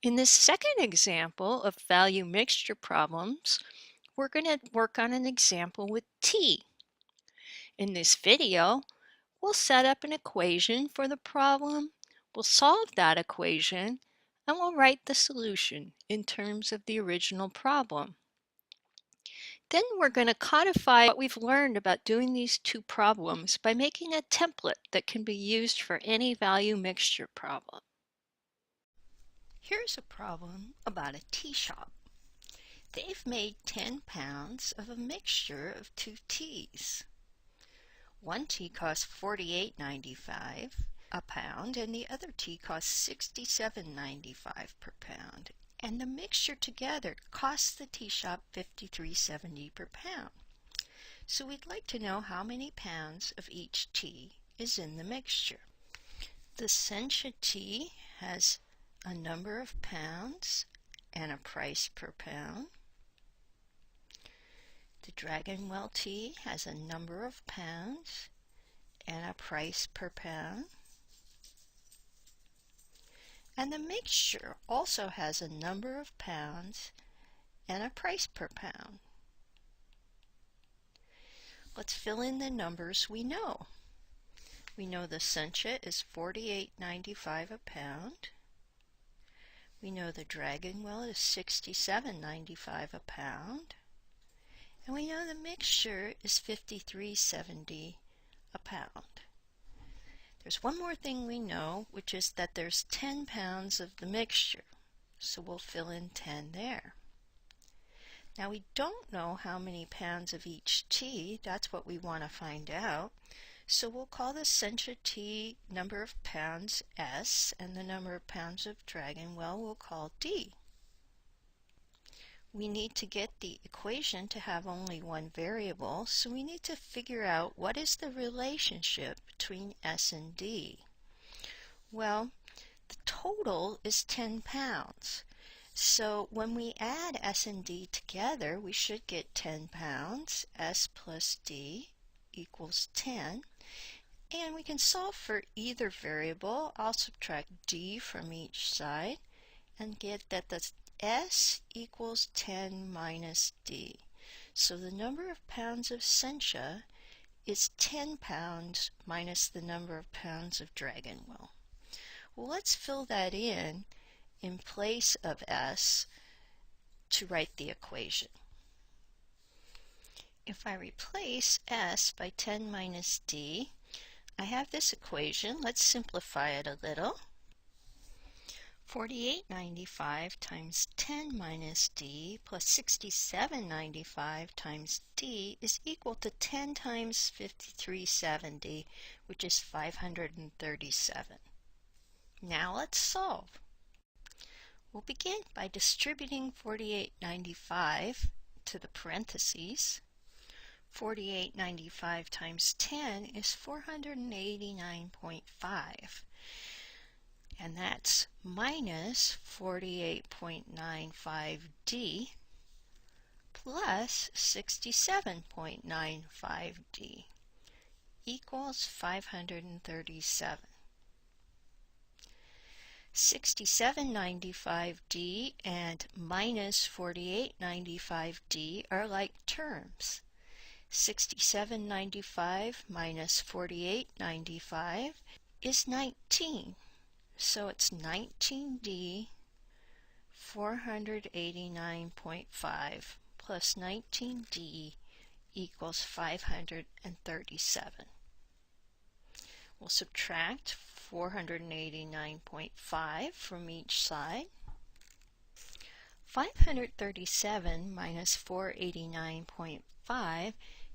In this second example of value mixture problems, we're going to work on an example with t. In this video, we'll set up an equation for the problem, we'll solve that equation, and we'll write the solution in terms of the original problem. Then we're going to codify what we've learned about doing these two problems by making a template that can be used for any value mixture problem. Here's a problem about a tea shop. They've made 10 pounds of a mixture of two teas. One tea costs $48.95 a pound and the other tea costs $67.95 per pound. And the mixture together costs the tea shop $53.70 per pound. So we'd like to know how many pounds of each tea is in the mixture. The Sencha tea has a number of pounds and a price per pound. The Dragonwell tea has a number of pounds and a price per pound. And the mixture also has a number of pounds and a price per pound. Let's fill in the numbers we know. We know the Sencha is $48.95 a pound. We know the Dragonwell is $67.95 a pound. And we know the mixture is $53.70 a pound. There's one more thing we know, which is that there's 10 pounds of the mixture, so we'll fill in 10 there. Now we don't know how many pounds of each tea, that's what we want to find out, so we'll call the Sencha tea number of pounds S, and the number of pounds of Dragonwell we'll call D. We need to get the equation to have only one variable, so we need to figure out what is the relationship between S and D. Well, the total is 10 pounds. So when we add S and D together, we should get 10 pounds. S plus D equals 10. And we can solve for either variable. I'll subtract D from each side and get that the S equals 10 minus D. So the number of pounds of Sencha is 10 pounds minus the number of pounds of Dragonwell. Well, let's fill that in place of S to write the equation. If I replace S by 10 minus D, I have this equation. Let's simplify it a little. 48.95 times 10 minus D plus 67.95 times D is equal to 10 times 53.70, which is 537. Now let's solve. We'll begin by distributing 48.95 to the parentheses. 48.95 times 10 is 489.5. And that's minus 48.95D plus 67.95D equals 537. 67.95D and minus 48.95D are like terms. 67.95 minus 48.95 is 19. So it's 19D 489.5 plus 19D equals 537. We'll subtract 489.5 from each side. 537 minus 489.5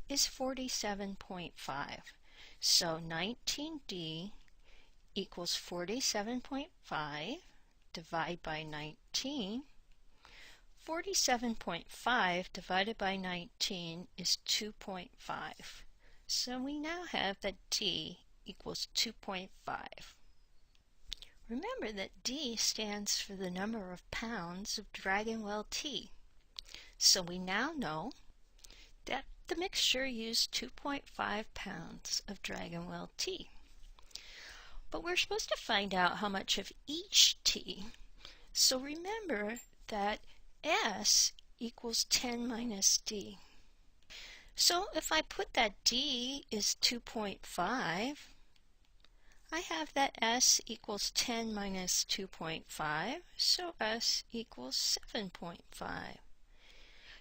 is 47.5. So 19D equals 47.5 divided by 19. 47.5 divided by 19 is 2.5. So we now have that D equals 2.5. Remember that D stands for the number of pounds of Dragonwell tea. So we now know that the mixture used 2.5 pounds of Dragonwell tea. But we're supposed to find out how much of each tea So remember that S equals 10 minus D. So if I put that D is 2.5, I have that S equals 10 minus 2.5, so S equals 7.5.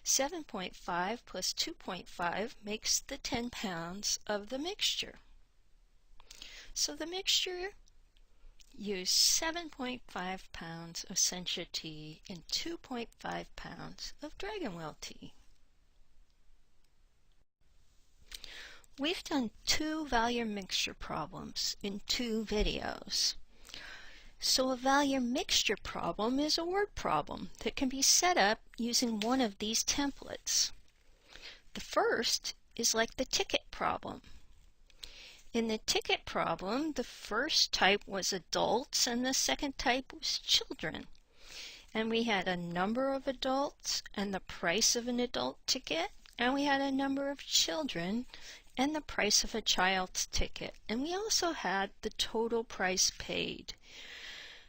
7.5 plus 2.5 makes the 10 pounds of the mixture. So the mixture used 7.5 pounds of Sencha tea and 2.5 pounds of Dragonwell tea. We've done 2 Valium mixture problems in 2 videos. So a Valium mixture problem is a word problem that can be set up using one of these templates. The first is like the ticket problem. In the ticket problem, the first type was adults and the second type was children. And we had a number of adults and the price of an adult ticket, and we had a number of children and the price of a child's ticket. And we also had the total price paid.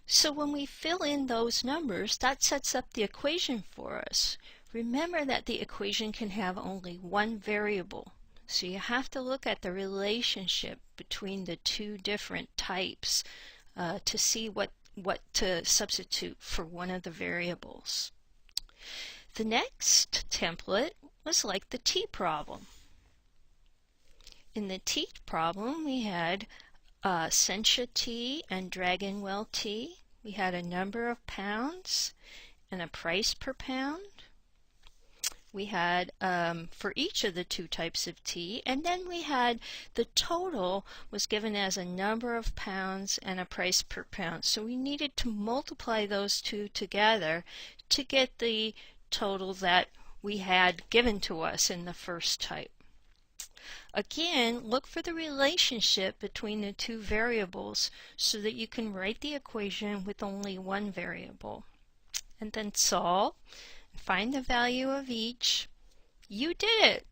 So when we fill in those numbers, that sets up the equation for us. Remember that the equation can have only one variable. So you have to look at the relationship between the 2 different types to see what to substitute for one of the variables. The next template was like the tea problem. In the tea problem, we had Sencha tea and Dragonwell tea. We had a number of pounds and a price per pound. We had for each of the 2 types of tea, and then we had the total was given as a number of pounds and a price per pound. So we needed to multiply those 2 together to get the total that we had given to us in the first type. Again, look for the relationship between the 2 variables so that you can write the equation with only one variable. And then solve, find the value of each. You did it!